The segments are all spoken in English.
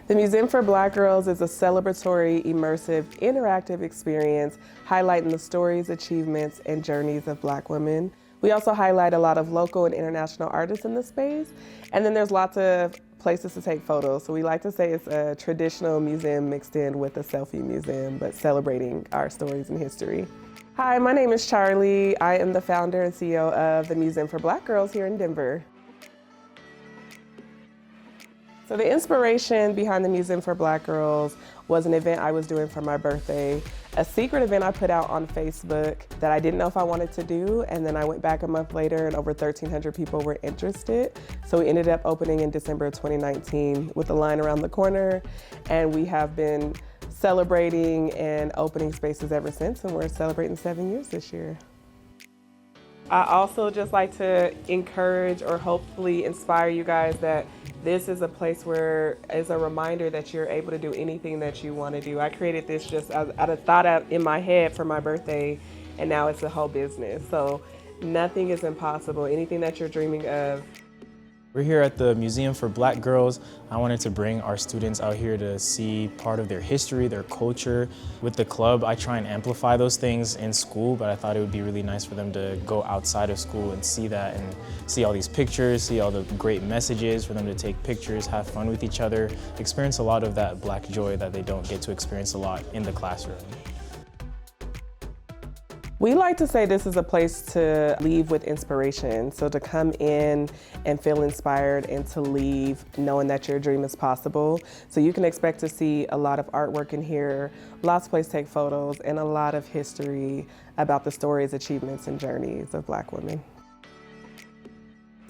The Museum for Black Girls is a celebratory, immersive, interactive experience highlighting the stories, achievements, and journeys of Black women. We also highlight a lot of local and international artists in the space, and then there's lots of places to take photos. So we like to say it's a traditional museum mixed in with a selfie museum, but celebrating our stories and history. Hi, my name is Charlie. I am the founder and CEO of the Museum for Black Girls here in Denver. So the inspiration behind the Museum for Black Girls was an event I was doing for my birthday, a secret event I put out on Facebook that I didn't know if I wanted to do, and then I went back a month later and over 1,300 people were interested. So we ended up opening in December of 2019 with the line around the corner, and we have been celebrating and opening spaces ever since, and we're celebrating 7 years this year. I also just like to encourage or hopefully inspire you guys that this is a place where it's a reminder that you're able to do anything that you want to do. I created this just out of thought out in my head for my birthday, and now it's a whole business. So nothing is impossible. Anything that you're dreaming of. We're here at the Museum for Black Girls. I wanted to bring our students out here to see part of their history, their culture. With the club, I try and amplify those things in school, but I thought it would be really nice for them to go outside of school and see that and see all these pictures, see all the great messages, for them to take pictures, have fun with each other, experience a lot of that Black joy that they don't get to experience a lot in the classroom. We like to say this is a place to leave with inspiration. So to come in and feel inspired and to leave knowing that your dream is possible. So you can expect to see a lot of artwork in here, lots of places to take photos, and a lot of history about the stories, achievements, and journeys of Black women.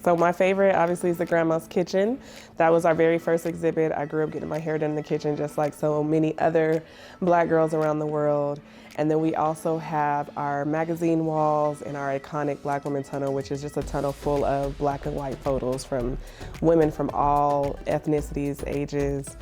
So my favorite, obviously, is the Grandma's Kitchen. That was our very first exhibit. I grew up getting my hair done in the kitchen just like so many other Black girls around the world. And then we also have our magazine walls and our iconic Black Women Tunnel, which is just a tunnel full of Black and white photos from women from all ethnicities, ages.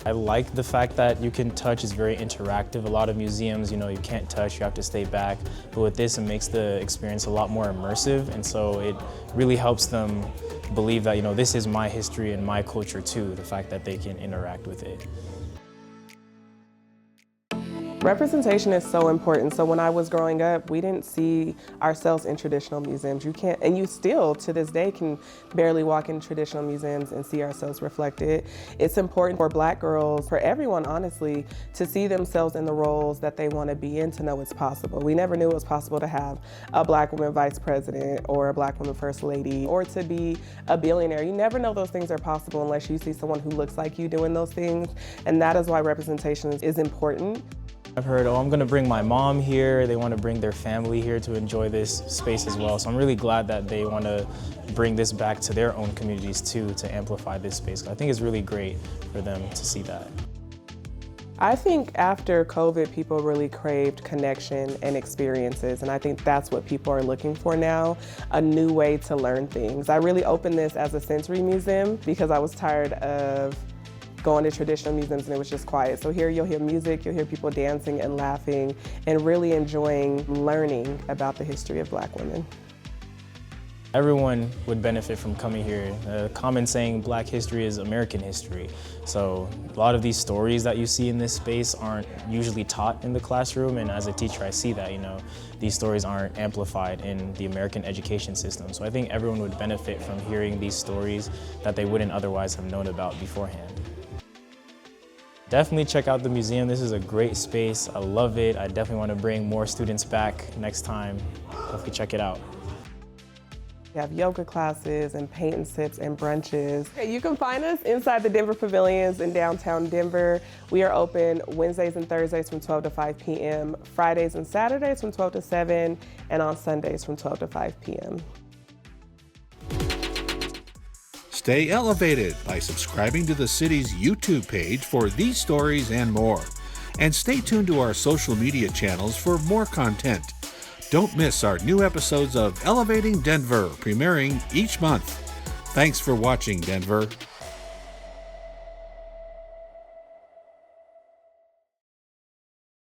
I like the fact that you can touch. It's very interactive. A lot of museums, you can't touch, you have to stay back. But with this, it makes the experience a lot more immersive, and so it really helps them believe that, this is my history and my culture too, the fact that they can interact with it. Representation is so important. So when I was growing up, we didn't see ourselves in traditional museums. You can't, and you still to this day can barely walk in traditional museums and see ourselves reflected. It's important for Black girls, for everyone honestly, to see themselves in the roles that they want to be in, to know it's possible. We never knew it was possible to have a Black woman vice president or a Black woman first lady or to be a billionaire. You never know those things are possible unless you see someone who looks like you doing those things. And that is why representation is important. I've heard, I'm going to bring my mom here. They want to bring their family here to enjoy this space as well. So I'm really glad that they want to bring this back to their own communities too, to amplify this space. I think it's really great for them to see that. I think after COVID, people really craved connection and experiences, and I think that's what people are looking for now, a new way to learn things. I really opened this as a sensory museum because I was tired of going to traditional museums and it was just quiet. So here you'll hear music, you'll hear people dancing and laughing and really enjoying learning about the history of Black women. Everyone would benefit from coming here. The common saying, Black history is American history. So a lot of these stories that you see in this space aren't usually taught in the classroom, and as a teacher I see that, these stories aren't amplified in the American education system. So I think everyone would benefit from hearing these stories that they wouldn't otherwise have known about beforehand. Definitely check out the museum. This is a great space. I love it. I definitely want to bring more students back next time. Hopefully check it out. We have yoga classes and paint and sips and brunches. You can find us inside the Denver Pavilions in downtown Denver. We are open Wednesdays and Thursdays from 12 to 5 p.m., Fridays and Saturdays from 12 to 7, and on Sundays from 12 to 5 p.m. Stay elevated by subscribing to the city's YouTube page for these stories and more. And stay tuned to our social media channels for more content. Don't miss our new episodes of Elevating Denver, premiering each month. Thanks for watching, Denver.